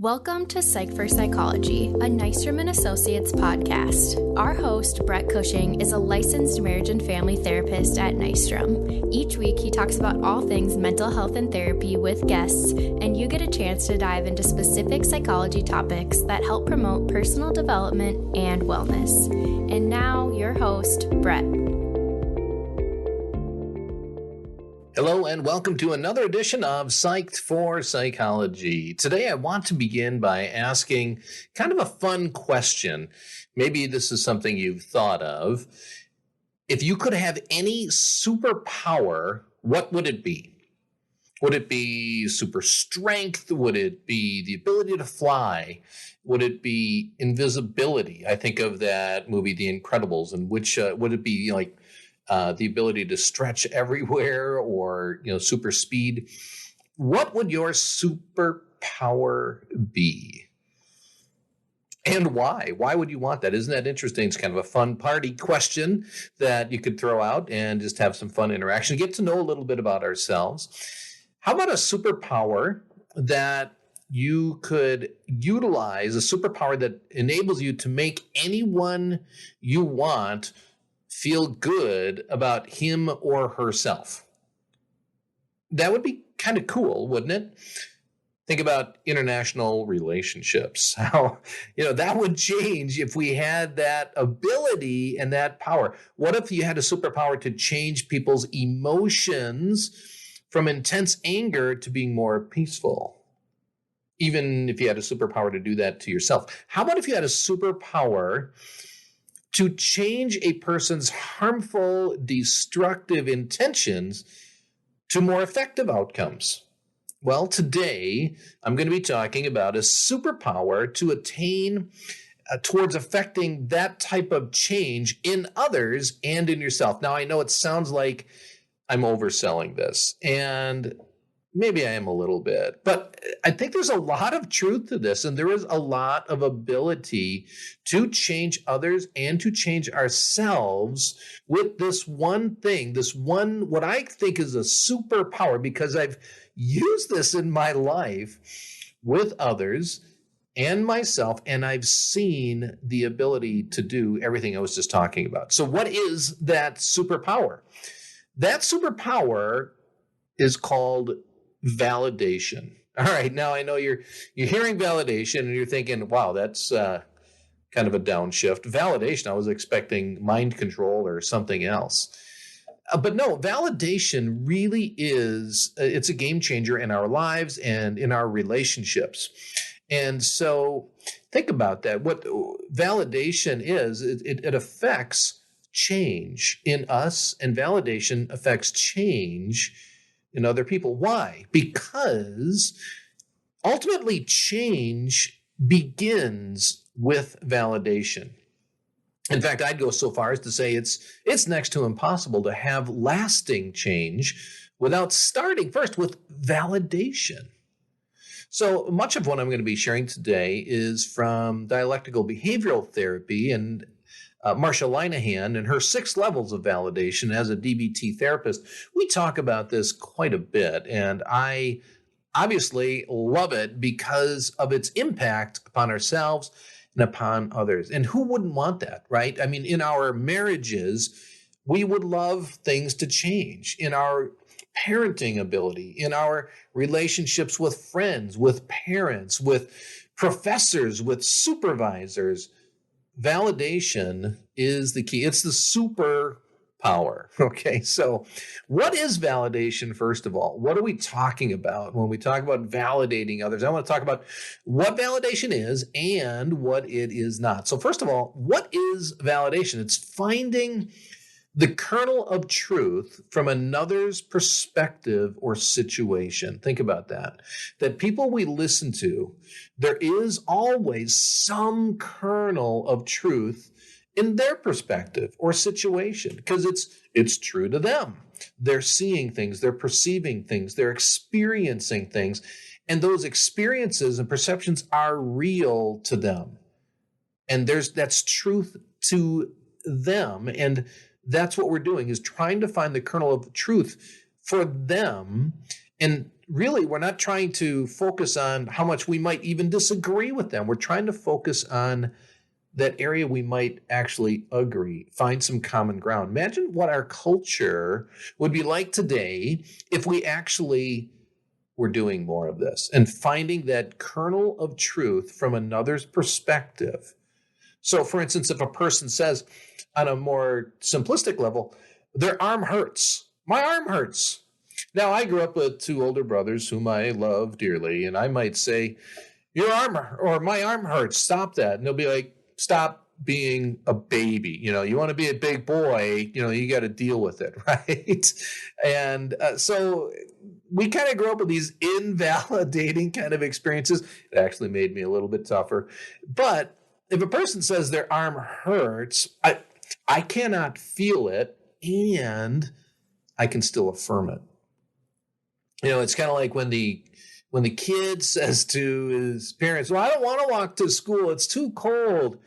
Welcome to Psych for Psychology, a Nystrom & Associates podcast. Our host, Brett Cushing, is a licensed marriage and family therapist at Nystrom. Each week, he talks about all things mental health and therapy with guests, and you get a chance to dive into specific psychology topics that help promote personal development and wellness. And now, your host, Brett. Hello and welcome to another edition of Psyched for Psychology. Today I want to begin by asking kind of a fun question. Maybe this is something you've thought of. If you could have any superpower, what would it be? Would it be super strength? Would it be the ability to fly? Would it be invisibility? I think of that movie, The Incredibles, and which would it be like the ability to stretch everywhere or, super speed? What would your superpower be? And why? Why would you want that? Isn't that interesting? It's kind of a fun party question that you could throw out and just have some fun interaction, get to know a little bit about ourselves. How about a superpower that you could utilize, a superpower that enables you to make anyone you want feel good about him or herself? That would be kind of cool, wouldn't it? Think about international relationships. How, that would change if we had that ability and that power. What if you had a superpower to change people's emotions from intense anger to being more peaceful? Even if you had a superpower to do that to yourself. How about if you had a superpower to change a person's harmful, destructive intentions to more effective outcomes? Well, today I'm going to be talking about a superpower to attain towards affecting that type of change in others and in yourself. Now, I know it sounds like I'm overselling this, and maybe I am a little bit, but I think there's a lot of truth to this, and there is a lot of ability to change others and to change ourselves with this one thing, what I think is a superpower, because I've used this in my life with others and myself, and I've seen the ability to do everything I was just talking about. So what is that superpower? That superpower is called validation. All right, now I know you're hearing validation and you're thinking, wow, that's kind of a downshift. Validation, I was expecting mind control or something else. But no, validation really is, it's a game changer in our lives and in our relationships. And so think about that. What validation is, it affects change in us, and validation affects change in other people. Why? Because ultimately change begins with validation. In fact, I'd go so far as to say it's next to impossible to have lasting change without starting first with validation. So much of what I'm going to be sharing today is from dialectical behavioral therapy and Marsha Linehan and her 6 levels of validation as a DBT therapist. We talk about this quite a bit, and I obviously love it because of its impact upon ourselves and upon others. And who wouldn't want that, right? I mean, in our marriages, we would love things to change. In our parenting ability, in our relationships with friends, with parents, with professors, with supervisors, validation is the key. It's the superpower. Okay, so what is validation, first of all? What are we talking about when we talk about validating others? I want to talk about what validation is and what it is not. So first of all, what is validation? It's finding the kernel of truth from another's perspective or situation. Think about that. That people we listen to, there is always some kernel of truth in their perspective or situation, because it's true to them. They're seeing things, they're perceiving things, they're experiencing things, and those experiences and perceptions are real to them. And that's truth to them. And that's what we're doing, is trying to find the kernel of truth for them. And really, we're not trying to focus on how much we might even disagree with them. We're trying to focus on that area we might actually agree, find some common ground. Imagine what our culture would be like today if we actually were doing more of this and finding that kernel of truth from another's perspective. So, for instance, if a person says on a more simplistic level, their arm hurts, my arm hurts. Now, I grew up with two older brothers whom I love dearly, and I might say, your arm or my arm hurts, stop that. And they'll be like, stop being a baby. You want to be a big boy, you got to deal with it, right? And so we kind of grew up with these invalidating kind of experiences. It actually made me a little bit tougher. But if a person says their arm hurts, I cannot feel it, and I can still affirm it. It's kind of like when the kid says to his parents, well, I don't want to walk to school, it's too cold.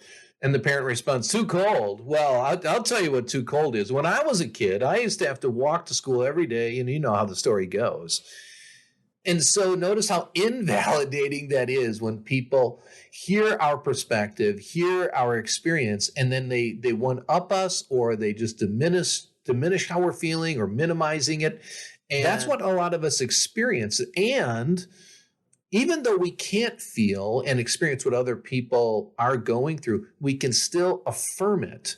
And the parent responds, too cold? Well, I'll tell you what too cold is. When I was a kid, I used to have to walk to school every day, and you know how the story goes. And so notice how invalidating that is when people hear our perspective, hear our experience, and then they one-up us, or they just diminish how we're feeling or minimizing it. And that's what a lot of us experience. And even though we can't feel and experience what other people are going through, we can still affirm it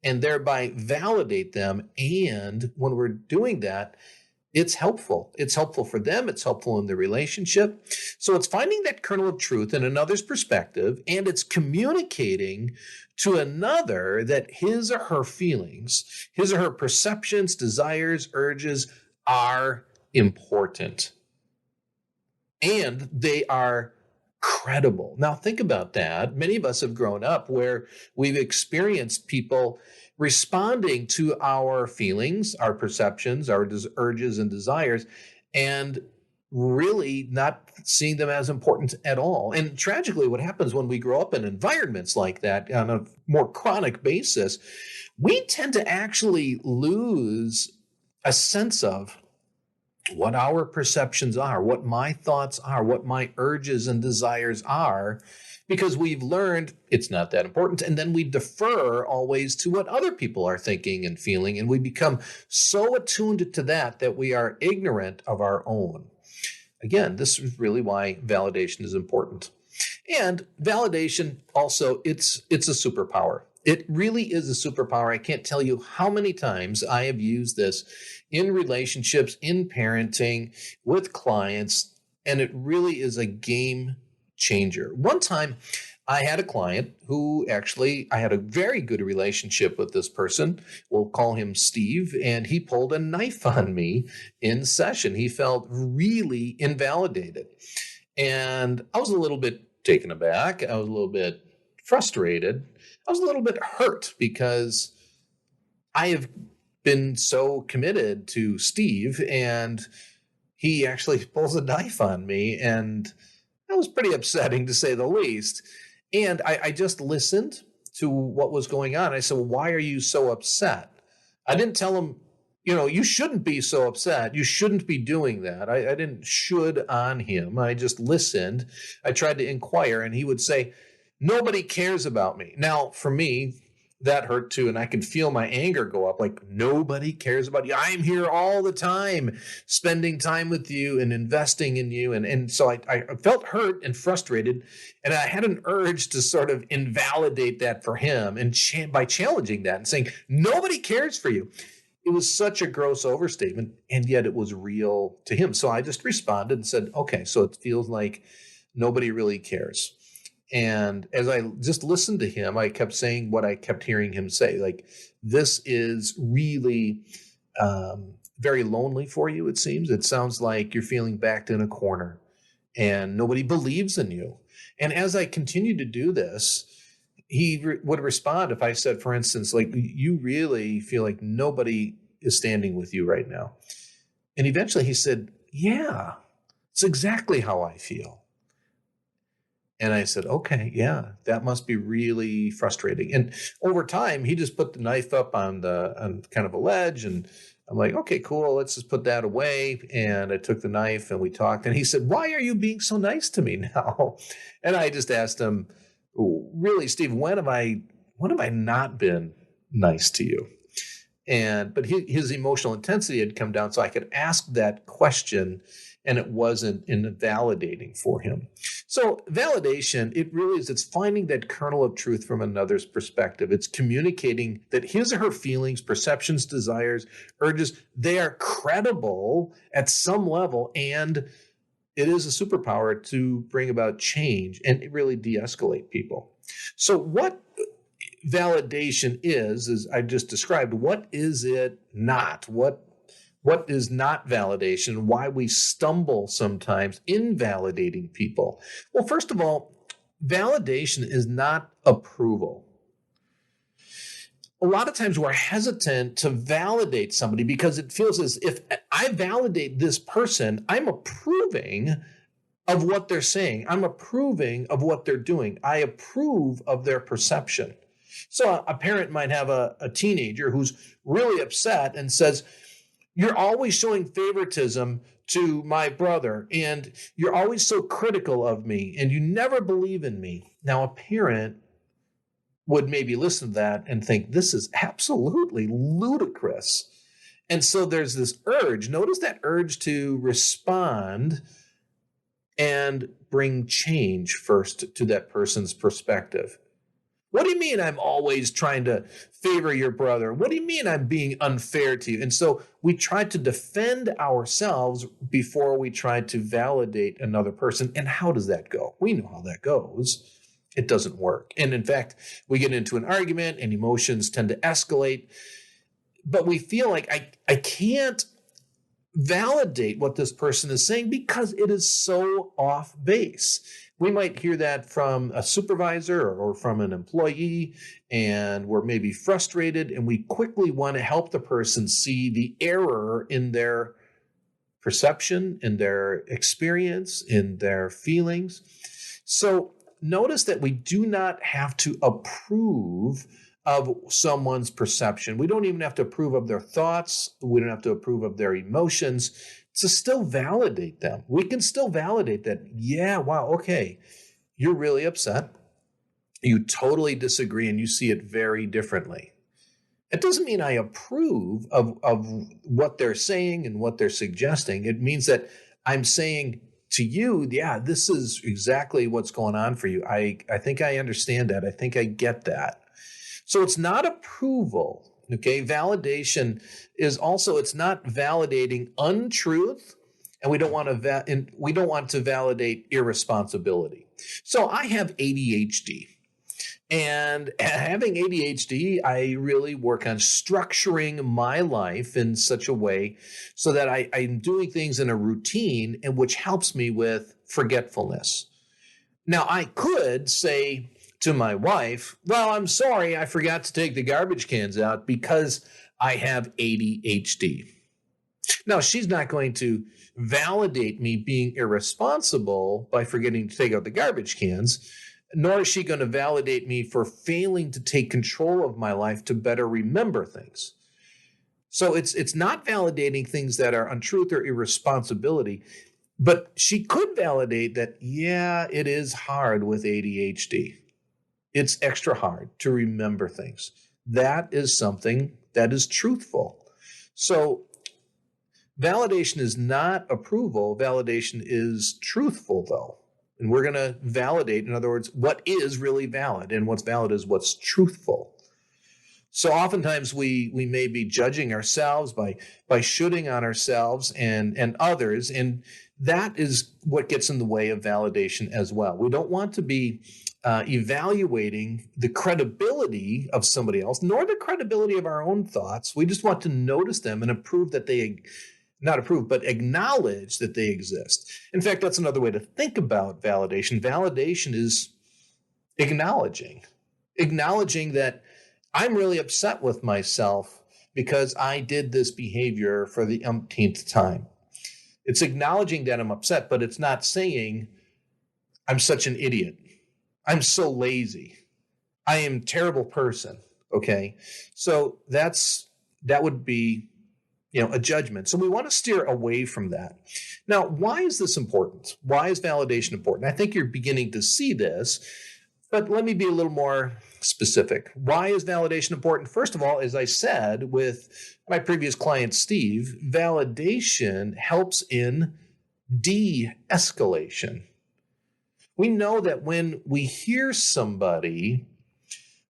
and thereby validate them. And when we're doing that, it's helpful. It's helpful for them. It's helpful in the relationship. So it's finding that kernel of truth in another's perspective, and it's communicating to another that his or her feelings, his or her perceptions, desires, urges are important. And they are credible. Now, think about that. Many of us have grown up where we've experienced people responding to our feelings, our perceptions, our urges and desires, and really not seeing them as important at all. And tragically, what happens when we grow up in environments like that on a more chronic basis, we tend to actually lose a sense of what our perceptions are, what my thoughts are, what my urges and desires are, because we've learned it's not that important. And then we defer always to what other people are thinking and feeling. And we become so attuned to that we are ignorant of our own. Again, this is really why validation is important. And validation also, it's a superpower. It really is a superpower. I can't tell you how many times I have used this in relationships, in parenting, with clients, and it really is a game changer. One time, I had a client who actually, I had a very good relationship with this person. We'll call him Steve, and he pulled a knife on me in session. He felt really invalidated. And I was a little bit taken aback. I was a little bit frustrated. I was a little bit hurt because I have been so committed to Steve, and he actually pulls a knife on me, and that was pretty upsetting to say the least. And I just listened to what was going on. I said, well, why are you so upset? I didn't tell him, you shouldn't be so upset. You shouldn't be doing that. I didn't should on him. I just listened. I tried to inquire, and he would say, nobody cares about me. Now, for me, that hurt too. And I could feel my anger go up, like, nobody cares about you. I'm here all the time, spending time with you and investing in you. And so I felt hurt and frustrated. And I had an urge to sort of invalidate that for him. And by challenging that and saying, nobody cares for you. It was such a gross overstatement. And yet it was real to him. So I just responded and said, okay, so it feels like nobody really cares. And as I just listened to him, I kept saying what I kept hearing him say, like, this is really very lonely for you, it seems. It sounds like you're feeling backed in a corner and nobody believes in you. And as I continued to do this, he would respond if I said, for instance, like, you really feel like nobody is standing with you right now. And eventually he said, yeah, it's exactly how I feel. And I said, okay, yeah, that must be really frustrating. And over time, he just put the knife up on kind of a ledge and I'm like, okay, cool. Let's just put that away. And I took the knife and we talked. And he said, why are you being so nice to me now? And I just asked him, really, Steve, when have I not been nice to you? But his emotional intensity had come down, so I could ask that question, and it wasn't invalidating for him. So validation, it's finding that kernel of truth from another's perspective. It's communicating that his or her feelings, perceptions, desires, urges, they are credible at some level, and it is a superpower to bring about change and really de-escalate people. So what validation is, as I just described, what is it not? What is not validation? Why we stumble sometimes in validating people? Well, first of all, validation is not approval. A lot of times we're hesitant to validate somebody because it feels as if I validate this person, I'm approving of what they're saying. I'm approving of what they're doing. I approve of their perception. So a parent might have a teenager who's really upset and says, you're always showing favoritism to my brother, and you're always so critical of me, and you never believe in me. Now, a parent would maybe listen to that and think, this is absolutely ludicrous. And so there's this urge. Notice that urge to respond and bring change first to that person's perspective. What do you mean I'm always trying to favor your brother? What do you mean I'm being unfair to you? And so we try to defend ourselves before we try to validate another person. And how does that go? We know how that goes. It doesn't work. And in fact, we get into an argument and emotions tend to escalate. But we feel like I can't validate what this person is saying because it is so off base. We might hear that from a supervisor or from an employee, and we're maybe frustrated, and we quickly want to help the person see the error in their perception, in their experience, in their feelings. So notice that we do not have to approve of someone's perception. We don't even have to approve of their thoughts. We don't have to approve of their emotions to still validate them. We can still validate that, yeah, wow, okay, you're really upset. You totally disagree and you see it very differently. It doesn't mean I approve of what they're saying and what they're suggesting. It means that I'm saying to you, yeah, this is exactly what's going on for you. I think I understand that. I think I get that. So it's not approval. Okay, validation is also, it's not validating untruth, and we don't want to validate irresponsibility. So I have ADHD, and having ADHD, I really work on structuring my life in such a way so that I'm doing things in a routine, and which helps me with forgetfulness. Now, I could say to my wife, well, I'm sorry, I forgot to take the garbage cans out because I have ADHD. Now, she's not going to validate me being irresponsible by forgetting to take out the garbage cans, nor is she going to validate me for failing to take control of my life to better remember things. So it's not validating things that are untruth or irresponsibility, but she could validate that, yeah, it is hard with ADHD. It's extra hard to remember things. That is something that is truthful. So validation is not approval. Validation is truthful, though. And we're going to validate, in other words, what is really valid. And what's valid is what's truthful. So oftentimes we may be judging ourselves by shooting on ourselves and others. And that is what gets in the way of validation as well. We don't want to be evaluating the credibility of somebody else, nor the credibility of our own thoughts. We just want to notice them and acknowledge that they exist. In fact, that's another way to think about validation. Validation is acknowledging that I'm really upset with myself because I did this behavior for the umpteenth time. It's acknowledging that I'm upset, but it's not saying I'm such an idiot. I'm so lazy. I am a terrible person. Okay. So that would be a judgment. So we want to steer away from that. Now, why is this important? Why is validation important? I think you're beginning to see this, but let me be a little more specific. Why is validation important? First of all, as I said with my previous client, Steve, validation helps in de-escalation. We know that when we hear somebody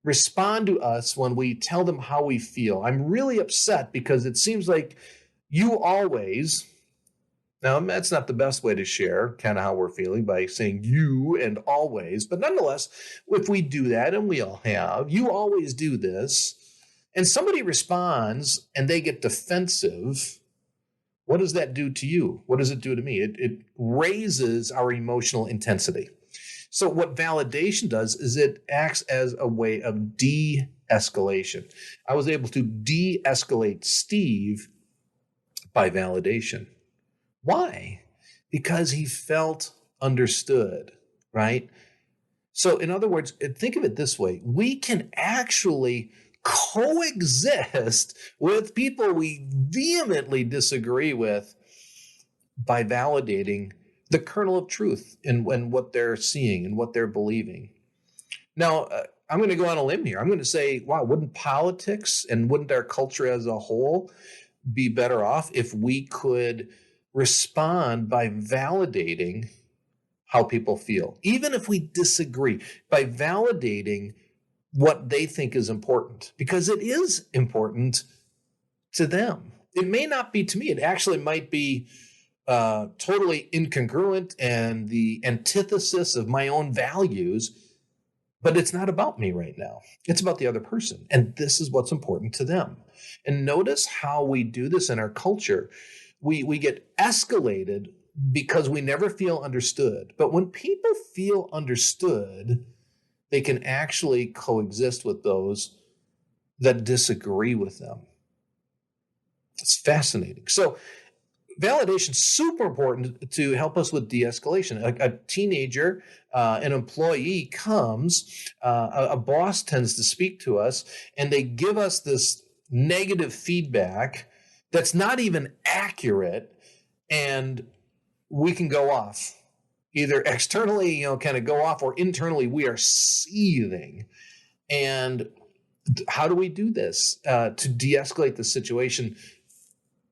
respond to us when we tell them how we feel, I'm really upset because it seems like you always, now that's not the best way to share kind of how we're feeling by saying you and always, but nonetheless, if we do that, and we all have, you always do this, and somebody responds and they get defensive, what does that do to you? What does it do to me? It raises our emotional intensity. So what validation does is it acts as a way of de-escalation. I was able to de-escalate Steve by validation. Why? Because he felt understood, right? So in other words, think of it this way. We can actually coexist with people we vehemently disagree with by validating the kernel of truth in what they're seeing and what they're believing. Now, I'm going to go on a limb here. I'm going to say, wow, wouldn't politics and wouldn't our culture as a whole be better off if we could respond by validating how people feel, even if we disagree, by validating what they think is important, because it is important to them. It may not be to me. It actually might be totally incongruent and the antithesis of my own values, but it's not about me right now. It's about the other person. And this is what's important to them. And notice how we do this in our culture. We get escalated because we never feel understood. But when people feel understood, they can actually coexist with those that disagree with them. It's fascinating. So validation is super important to help us with de-escalation. A teenager, an employee comes, a boss tends to speak to us, and they give us this negative feedback that's not even accurate, and we can go off. Either externally, kind of go off, or internally, we are seething. And how do we do this to de-escalate the situation?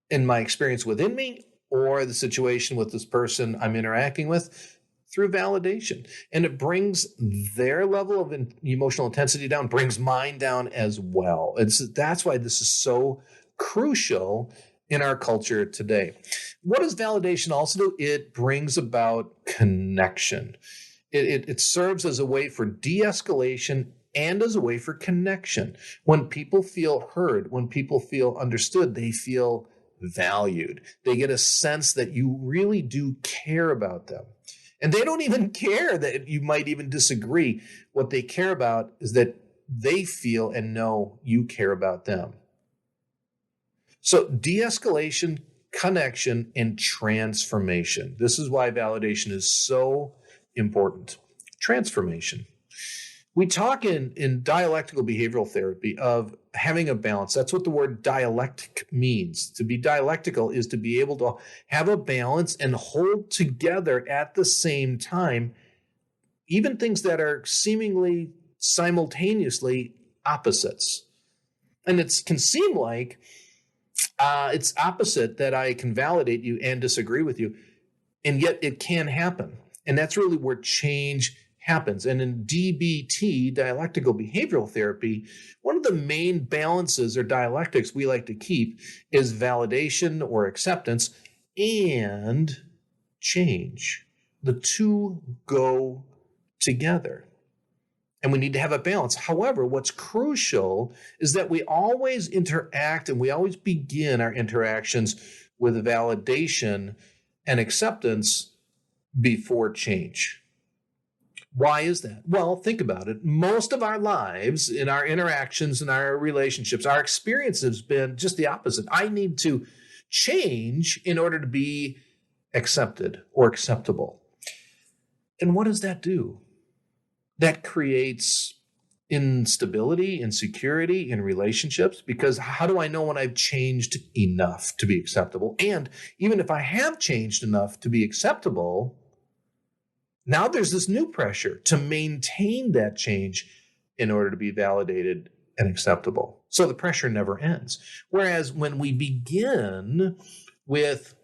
In my experience within me or the situation with this person I'm interacting with? Through validation. And it brings their level of emotional intensity down, brings mine down as well. That's why this is so crucial in our culture today. What does validation also do? It brings about connection. It serves as a way for de-escalation and as a way for connection. When people feel heard, when people feel understood, they feel valued. They get a sense that you really do care about them. And they don't even care that you might even disagree. What they care about is that they feel and know you care about them. So de-escalation, connection, and transformation. This is why validation is so important. Transformation. We talk in dialectical behavioral therapy of having a balance. That's what the word dialectic means. To be dialectical is to be able to have a balance and hold together at the same time, even things that are seemingly simultaneously opposites. And it can seem like it's opposite, that I can validate you and disagree with you, and yet it can happen. And that's really where change happens. And in DBT, dialectical behavioral therapy, one of the main balances or dialectics we like to keep is validation or acceptance and change. The two go together. And we need to have a balance. However, what's crucial is that we always interact and we always begin our interactions with validation and acceptance before change. Why is that? Well, think about it. Most of our lives, in our interactions, in our relationships, our experience has been just the opposite. I need to change in order to be accepted or acceptable. And what does that do? That creates instability, insecurity in relationships, because how do I know when I've changed enough to be acceptable? And even if I have changed enough to be acceptable, now there's this new pressure to maintain that change in order to be validated and acceptable. So the pressure never ends. Whereas when we begin with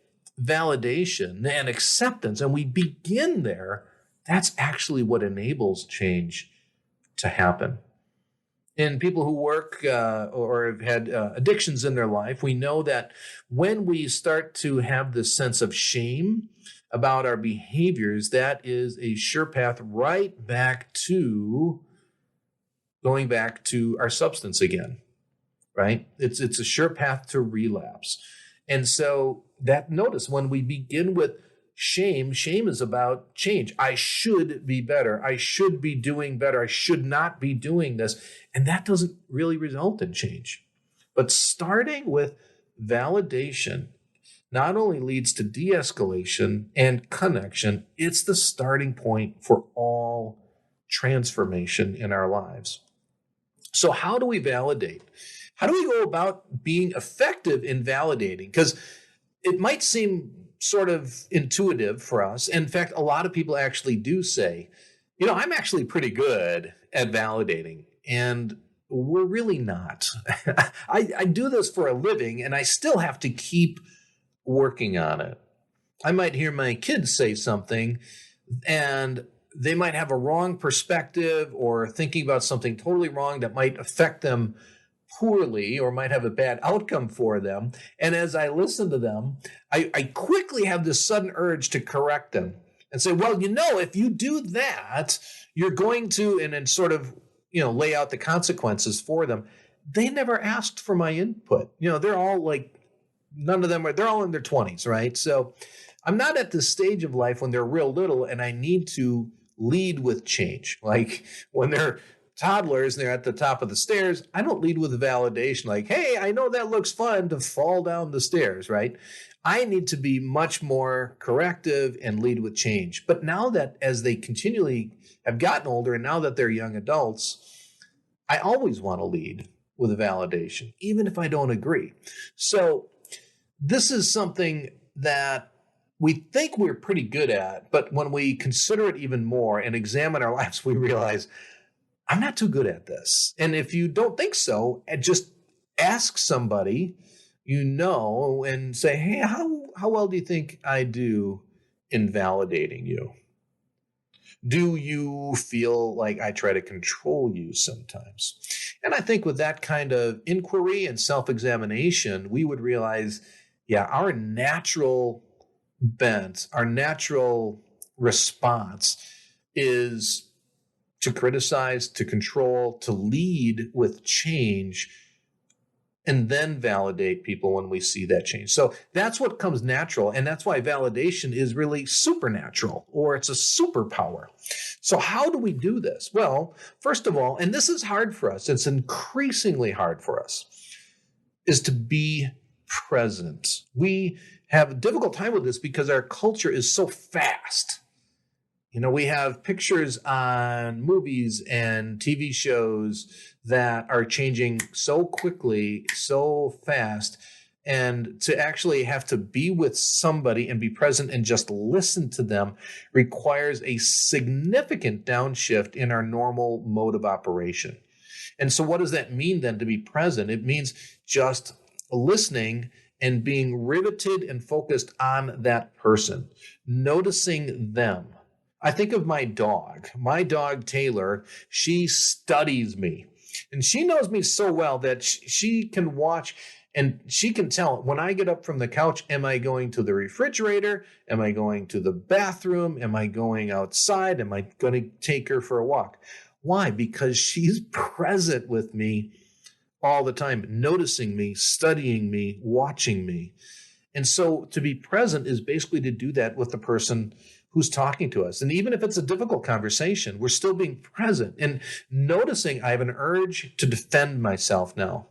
validation and acceptance, and we begin there, that's actually what enables change to happen. In people who work or have had addictions in their life, we know that when we start to have this sense of shame about our behaviors, that is a sure path right back to going back to our substance again, right? It's a sure path to relapse. And so that, notice, when we begin with shame is about change. I should be better. I should be doing better. I should not be doing this. And that doesn't really result in change. But starting with validation not only leads to de-escalation and connection, it's the starting point for all transformation in our lives. So how do we validate? How do we go about being effective in validating? Because it might seem sort of intuitive for us. In fact, a lot of people actually do say, I'm actually pretty good at validating. And we're really not. I do this for a living, and I still have to keep working on it. I might hear my kids say something, and they might have a wrong perspective or thinking about something totally wrong that might affect them poorly or might have a bad outcome for them. And as I listen to them, I quickly have this sudden urge to correct them and say, well, if you do that, you're going to, and then sort of, lay out the consequences for them. They never asked for my input. They're all like, none of them they're all in their 20s, right? So I'm not at this stage of life when they're real little and I need to lead with change. Like when they're toddlers and they're at the top of the stairs, I don't lead with validation like, hey, I know that looks fun to fall down the stairs, right? I need to be much more corrective and lead with change. But now that as they continually have gotten older and now that they're young adults, I always want to lead with a validation, even if I don't agree. So this is something that we think we're pretty good at, but when we consider it even more and examine our lives, we realize I'm not too good at this. And if you don't think so, just ask somebody and say, hey, how well do you think I do in validating you? Do you feel like I try to control you sometimes? And I think with that kind of inquiry and self-examination, we would realize, our natural bent, our natural response is to criticize, to control, to lead with change, and then validate people when we see that change. So that's what comes natural. And that's why validation is really supernatural, or it's a superpower. So how do we do this? Well, first of all, and this is hard for us, it's increasingly hard for us, is to be present. We have a difficult time with this because our culture is so fast. We have pictures on movies and TV shows that are changing so quickly, so fast. And to actually have to be with somebody and be present and just listen to them requires a significant downshift in our normal mode of operation. And so what does that mean then to be present? It means just listening and being riveted and focused on that person, noticing them. I think of my dog Taylor. She studies me, and she knows me so well that she can watch and she can tell when I get up from the couch, am I going to the refrigerator? Am I going to the bathroom? Am I going outside? Am I going to take her for a walk? Why? Because she's present with me all the time, noticing me, studying me, watching me. And so to be present is basically to do that with the person who's talking to us. And even if it's a difficult conversation, we're still being present and noticing I have an urge to defend myself now.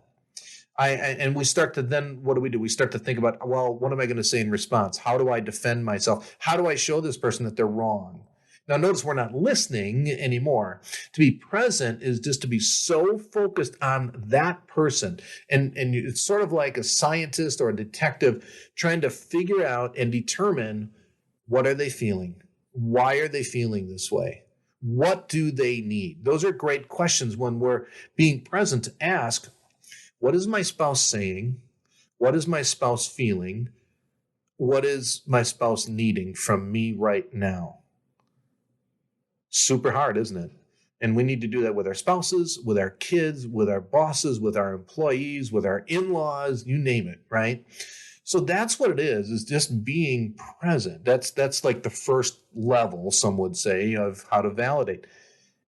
And we start to then, what do? We start to think about, well, what am I going to say in response? How do I defend myself? How do I show this person that they're wrong? Now, notice we're not listening anymore. To be present is just to be so focused on that person. And it's sort of like a scientist or a detective trying to figure out and determine, what are they feeling? Why are they feeling this way? What do they need? Those are great questions when we're being present to ask, what is my spouse saying? What is my spouse feeling? What is my spouse needing from me right now? Super hard, isn't it? And we need to do that with our spouses, with our kids, with our bosses, with our employees, with our in-laws, you name it, right? So that's what it is just being present. That's like the first level, some would say, of how to validate.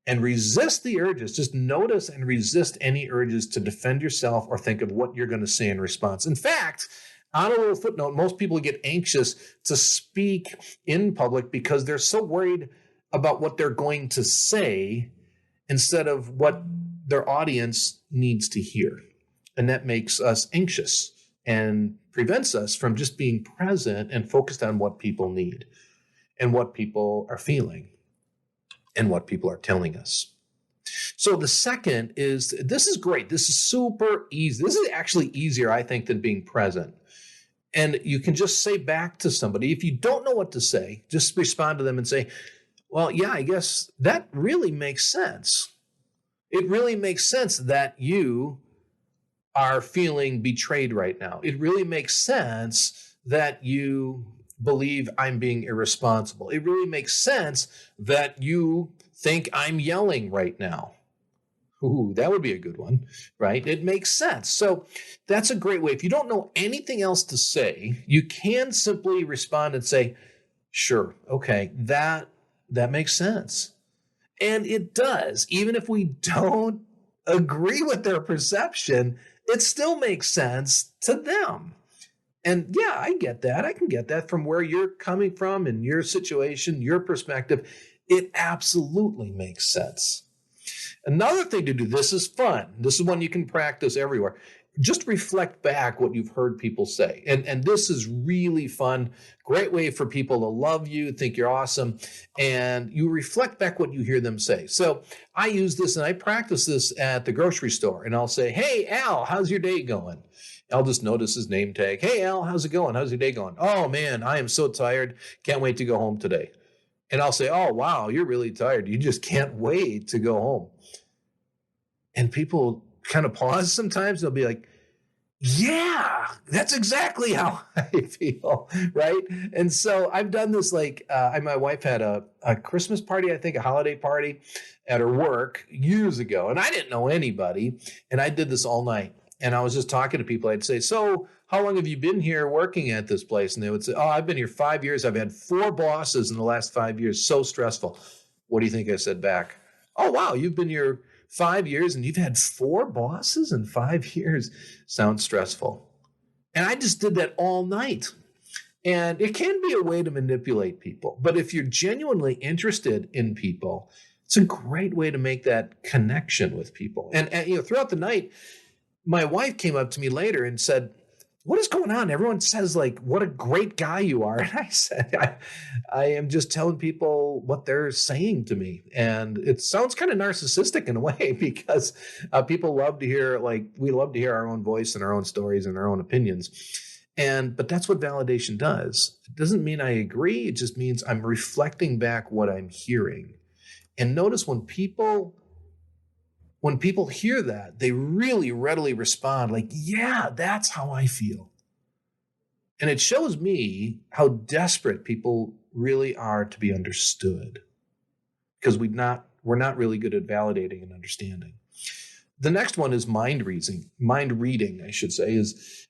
And resist the urges. Just notice and resist any urges to defend yourself or think of what you're going to say in response. In fact, on a little footnote, most people get anxious to speak in public because they're so worried about what they're going to say instead of what their audience needs to hear. And that makes us anxious and prevents us from just being present and focused on what people need and what people are feeling and what people are telling us. So the second is, this is great. This is super easy. This is actually easier, I think, than being present. And you can just say back to somebody, if you don't know what to say, just respond to them and say, well, yeah, I guess that really makes sense. It really makes sense that you are feeling betrayed right now. It really makes sense that you believe I'm being irresponsible. It really makes sense that you think I'm yelling right now. Ooh, that would be a good one, right? It makes sense. So that's a great way. If you don't know anything else to say, you can simply respond and say, sure, okay, that makes sense. And it does. Even if we don't agree with their perception, it still makes sense to them. And yeah, I get that. I can get that from where you're coming from and your situation, your perspective. It absolutely makes sense. Another thing to do, this is fun. This is one you can practice everywhere. Just reflect back what you've heard people say. And this is really fun. Great way for people to love you, think you're awesome. And you reflect back what you hear them say. So I use this and I practice this at the grocery store. And I'll say, hey, Al, how's your day going? I'll just notice his name tag. Hey, Al, how's it going? How's your day going? Oh, man, I am so tired. Can't wait to go home today. And I'll say, oh, wow, you're really tired. You just can't wait to go home. And people kind of pause sometimes. They'll be like, yeah, that's exactly how I feel, right? And so I've done this my wife had a Christmas party, I think a holiday party at her work years ago. And I didn't know anybody. And I did this all night. And I was just talking to people. I'd say, so how long have you been here working at this place? And they would say, oh, I've been here 5 years. I've had 4 bosses in the last 5 years. So stressful. What do you think I said back? Oh, wow, you've been here 5 years and you've had 4 bosses in 5 years. Sounds stressful. And I just did that all night. And it can be a way to manipulate people. But if you're genuinely interested in people, it's a great way to make that connection with people. And throughout the night, my wife came up to me later and said, what is going on? Everyone says, what a great guy you are. And I said, I am just telling people what they're saying to me. And it sounds kind of narcissistic in a way because people love to hear, we love to hear our own voice and our own stories and our own opinions. But that's what validation does. It doesn't mean I agree. It just means I'm reflecting back what I'm hearing. And notice when people hear that, they really readily respond yeah, that's how I feel. And it shows me how desperate people really are to be understood because we're not really good at validating and understanding. The next one is mind reading, I should say,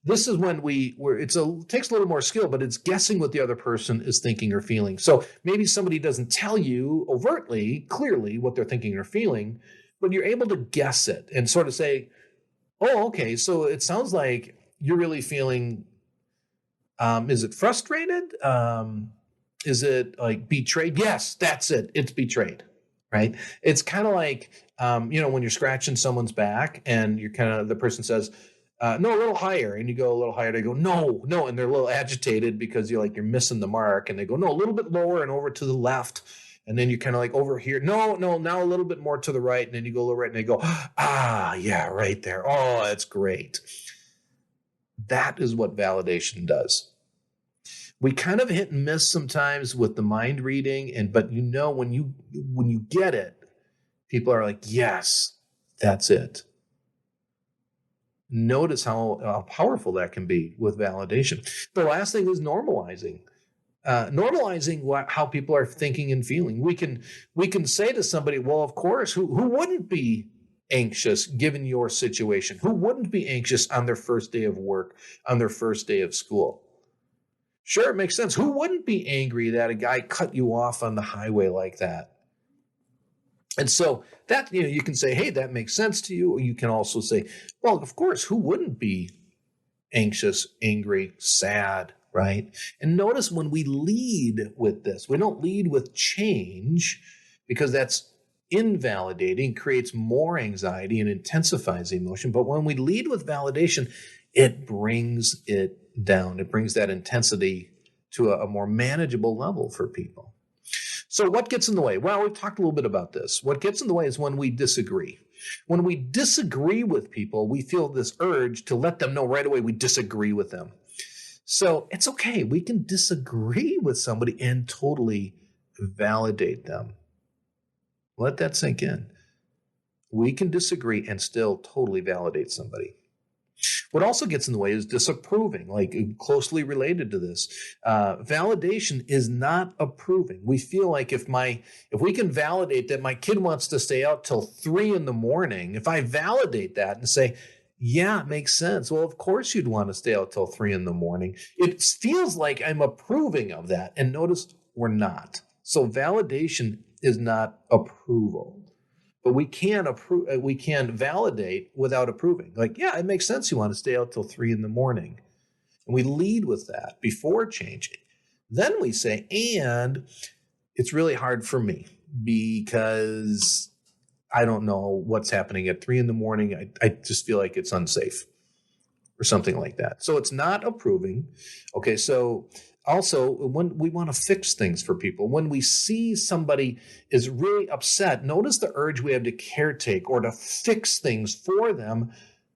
this is when it takes a little more skill, but it's guessing what the other person is thinking or feeling. So maybe somebody doesn't tell you overtly, clearly what they're thinking or feeling, but you're able to guess it and sort of say, oh, okay, so it sounds like you're really feeling, is it frustrated? Is it betrayed? Yes, that's it. It's betrayed, right? It's kind of like, when you're scratching someone's back and the person says, no, a little higher. And you go a little higher. They go, no. And they're a little agitated because you're missing the mark. And they go, no, a little bit lower and over to the left. And then you kind of like over here. No, now a little bit more to the right. And then you go a little right and you go, yeah, right there. Oh, that's great. That is what validation does. We kind of hit and miss sometimes with the mind reading, but when you get it, people are like, yes, that's it. Notice how powerful that can be with validation. The last thing is normalizing. Normalizing how people are thinking and feeling. We can say to somebody, well, of course, who wouldn't be anxious given your situation? Who wouldn't be anxious on their first day of work, on their first day of school? Sure, it makes sense. Who wouldn't be angry that a guy cut you off on the highway like that? And so that, you can say, hey, that makes sense to you. Or you can also say, well, of course, who wouldn't be anxious, angry, sad, right? And notice when we lead with this, we don't lead with change because that's invalidating, creates more anxiety and intensifies the emotion. But when we lead with validation, it brings it down. It brings that intensity to a more manageable level for people. So what gets in the way? Well, we've talked a little bit about this. What gets in the way is when we disagree. When we disagree with people, we feel this urge to let them know right away we disagree with them. So it's okay. We can disagree with somebody and totally validate them. Let that sink in. We can disagree and still totally validate somebody. What also gets in the way is disapproving, like closely related to this. Validation is not approving. We feel like if we can validate that my kid wants to stay out till 3 a.m, if I validate that and say, yeah, it makes sense. Well, of course you'd want to stay out till 3 a.m. It feels like I'm approving of that. And notice we're not. So validation is not approval. But we can validate without approving. Like, yeah, it makes sense you want to stay out till 3 a.m. And we lead with that before changing. Then we say, and it's really hard for me because I don't know what's happening at 3 a.m. I just feel like it's unsafe or something like that. So it's not approving. Okay, so also, when we want to fix things for people, when we see somebody is really upset, notice the urge we have to caretake or to fix things for them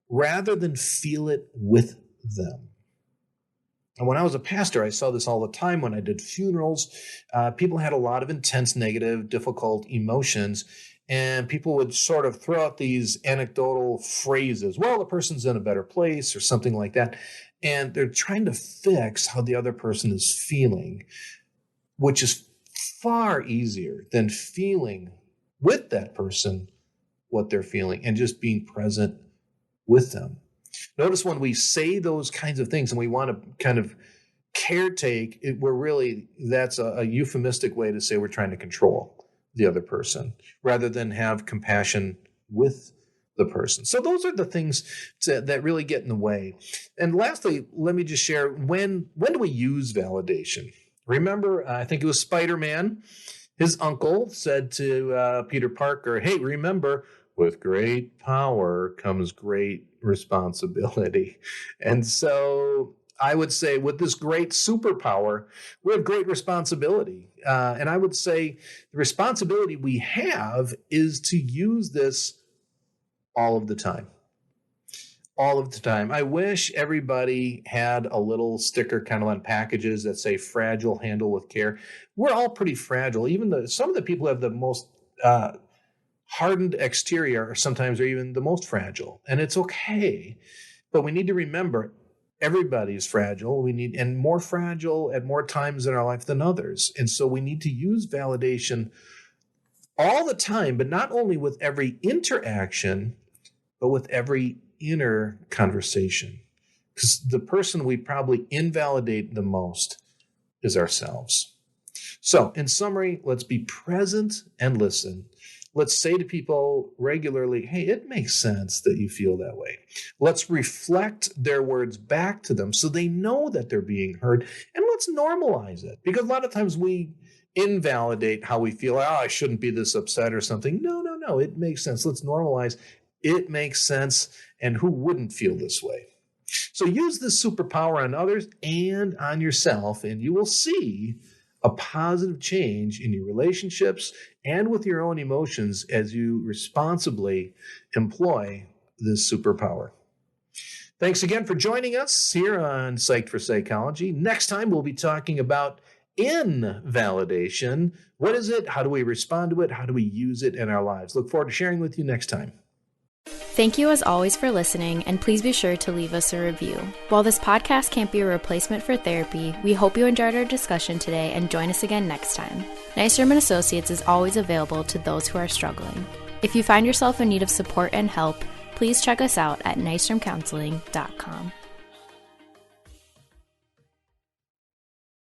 rather than feel it with them. And when I was a pastor, I saw this all the time when I did funerals. People had a lot of intense, negative, difficult emotions, and people would sort of throw out these anecdotal phrases. Well, the person's in a better place or something like that. And they're trying to fix how the other person is feeling, which is far easier than feeling with that person what they're feeling and just being present with them. Notice when we say those kinds of things and we want to kind of caretake, that's a euphemistic way to say we're trying to control the other person rather than have compassion with the person. So those are the things that really get in the way. And lastly, let me just share, when do we use validation? Remember, I think it was Spider-Man. His uncle said to Peter Parker, hey, remember, with great power comes great responsibility. And so I would say with this great superpower, we have great responsibility. And I would say the responsibility we have is to use this all of the time. All of the time. I wish everybody had a little sticker kind of on packages that say fragile, handle with care. We're all pretty fragile. Even some of the people who have the most hardened exterior sometimes are even the most fragile. And it's okay. But we need to remember everybody is fragile. And more fragile at more times in our life than others. And so we need to use validation all the time, but not only with every interaction, but with every inner conversation. Because the person we probably invalidate the most is ourselves. So in summary, let's be present and listen. Let's say to people regularly, hey, it makes sense that you feel that way. Let's reflect their words back to them so they know that they're being heard. And let's normalize it. Because a lot of times we invalidate how we feel. I shouldn't be this upset or something. No. It makes sense. Let's normalize. It makes sense. And who wouldn't feel this way? So use this superpower on others and on yourself, and you will see a positive change in your relationships and with your own emotions as you responsibly employ this superpower. Thanks again for joining us here on Psyched for Psychology. Next time, we'll be talking about invalidation. What is it? How do we respond to it? How do we use it in our lives? Look forward to sharing with you next time. Thank you as always for listening, and please be sure to leave us a review. While this podcast can't be a replacement for therapy, we hope you enjoyed our discussion today and join us again next time. Nystrom & Associates is always available to those who are struggling. If you find yourself in need of support and help, please check us out at nystromcounseling.com.